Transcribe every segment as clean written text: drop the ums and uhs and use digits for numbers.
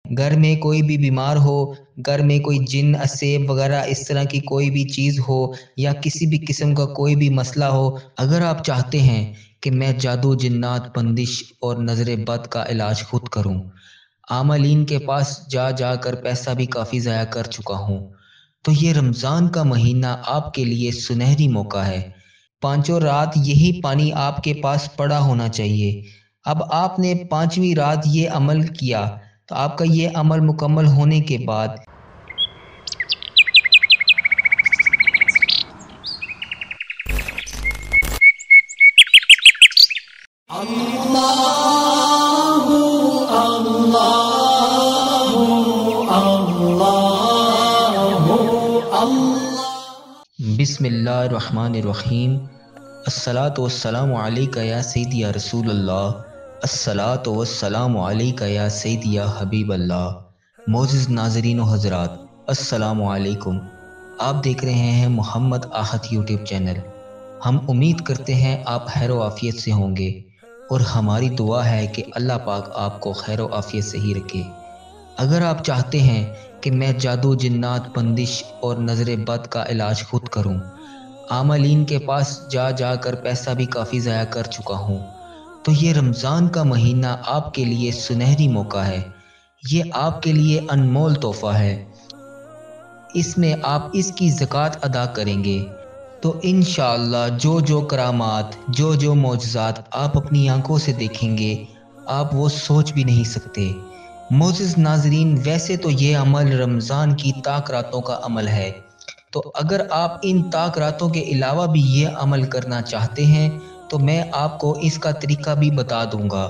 گھر میں کوئی بھی بیمار ہو، گھر میں کوئی جن اسیب وغیرہ اس طرح کی کوئی بھی چیز ہو یا کسی بھی قسم کا کوئی بھی مسئلہ ہو، اگر آپ چاہتے ہیں کہ میں جادو، جنات، بندش اور نظر بد کا علاج خود کروں، عاملین کے پاس جا جا کر پیسہ بھی کافی ضائع کر چکا ہوں، تو یہ رمضان کا مہینہ آپ کے لیے سنہری موقع ہے۔ پانچوں رات یہی پانی آپ کے پاس پڑا ہونا چاہیے۔ اب آپ نے پانچویں رات یہ عمل کیا تو آپ کا یہ عمل مکمل ہونے کے بعد بسم اللہ الرحمن الرحیم۔ الصلاۃ والسلام علیک یا سیدی یا رسول اللہ، الصلاۃ والسلام علیک یا سیدی یا حبیب اللہ۔ معزز ناظرین و حضرات، السلام علیکم۔ آپ دیکھ رہے ہیں محمد آہت یوٹیوب چینل۔ ہم امید کرتے ہیں آپ خیر و عافیت سے ہوں گے، اور ہماری دعا ہے کہ اللہ پاک آپ کو خیر و عافیت سے ہی رکھے۔ اگر آپ چاہتے ہیں کہ میں جادو، جنات، بندش اور نظر بد کا علاج خود کروں، عاملین کے پاس جا جا کر پیسہ بھی کافی ضائع کر چکا ہوں، تو یہ رمضان کا مہینہ آپ کے لیے سنہری موقع ہے۔ یہ آپ کے لیے انمول تحفہ ہے۔ اس میں آپ اس کی زکوٰۃ ادا کریں گے تو انشاءاللہ جو کرامات، جو معجزات آپ اپنی آنکھوں سے دیکھیں گے، آپ وہ سوچ بھی نہیں سکتے۔ معزز ناظرین، ویسے تو یہ عمل رمضان کی طاق راتوں کا عمل ہے، تو اگر آپ ان طاق راتوں کے علاوہ بھی یہ عمل کرنا چاہتے ہیں تو میں آپ کو اس کا طریقہ بھی بتا دوں گا۔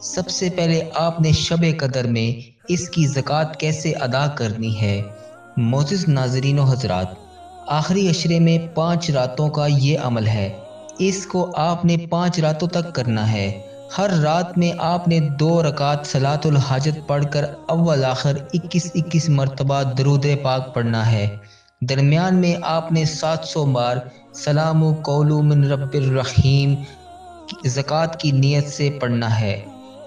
سب سے پہلے آپ نے شب قدر میں اس کی زکوٰۃ کیسے ادا کرنی ہے۔ معزز ناظرین و حضرات، آخری عشرے میں 5 راتوں کا یہ عمل ہے۔ اس کو آپ نے 5 راتوں تک کرنا ہے۔ ہر رات میں آپ نے 2 رکعت صلاۃ الحاجت پڑھ کر اول آخر 21 مرتبہ درود پاک پڑھنا ہے۔ درمیان میں آپ نے 700 بار سلام قول من رب الرحیم زکوٰۃ کی نیت سے پڑھنا ہے۔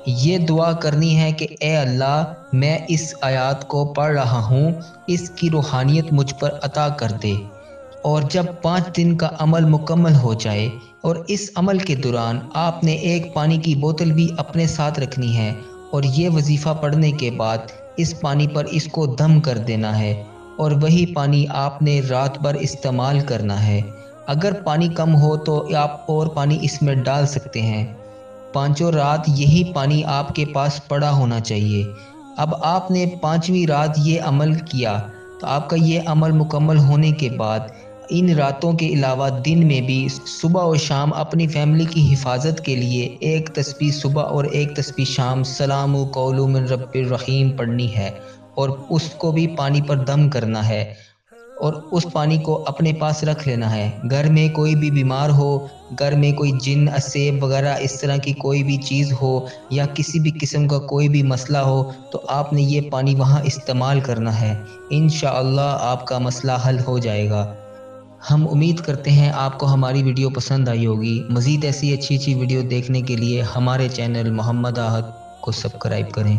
یہ دعا کرنی ہے کہ اے اللہ، میں اس آیات کو پڑھ رہا ہوں، اس کی روحانیت مجھ پر عطا کر دے۔ اور جب 5 دن کا عمل مکمل ہو جائے اور اس عمل کے دوران آپ نے ایک پانی کی بوتل بھی اپنے ساتھ رکھنی ہے، اور یہ وظیفہ پڑھنے کے بعد اس پانی پر اس کو دم کر دینا ہے، اور وہی پانی آپ نے رات بھر استعمال کرنا ہے۔ اگر پانی کم ہو تو آپ اور پانی اس میں ڈال سکتے ہیں۔ پانچوں رات یہی پانی آپ کے پاس پڑا ہونا چاہیے۔ اب آپ نے 5ویں رات یہ عمل کیا تو آپ کا یہ عمل مکمل ہونے کے بعد ان راتوں کے علاوہ دن میں بھی صبح اور شام اپنی فیملی کی حفاظت کے لیے ایک تسبیح صبح اور ایک تسبیح شام سلام قول من رب الرحیم پڑھنی ہے، اور اس کو بھی پانی پر دم کرنا ہے، اور اس پانی کو اپنے پاس رکھ لینا ہے۔ گھر میں کوئی بھی بیمار ہو، گھر میں کوئی جن اسیب وغیرہ اس طرح کی کوئی بھی چیز ہو یا کسی بھی قسم کا کوئی بھی مسئلہ ہو، تو آپ نے یہ پانی وہاں استعمال کرنا ہے۔ انشاءاللہ آپ کا مسئلہ حل ہو جائے گا۔ ہم امید کرتے ہیں آپ کو ہماری ویڈیو پسند آئی ہوگی۔ مزید ایسی اچھی ویڈیو دیکھنے کے لیے ہمارے چینل محمد آہت کو سبسکرائب کریں۔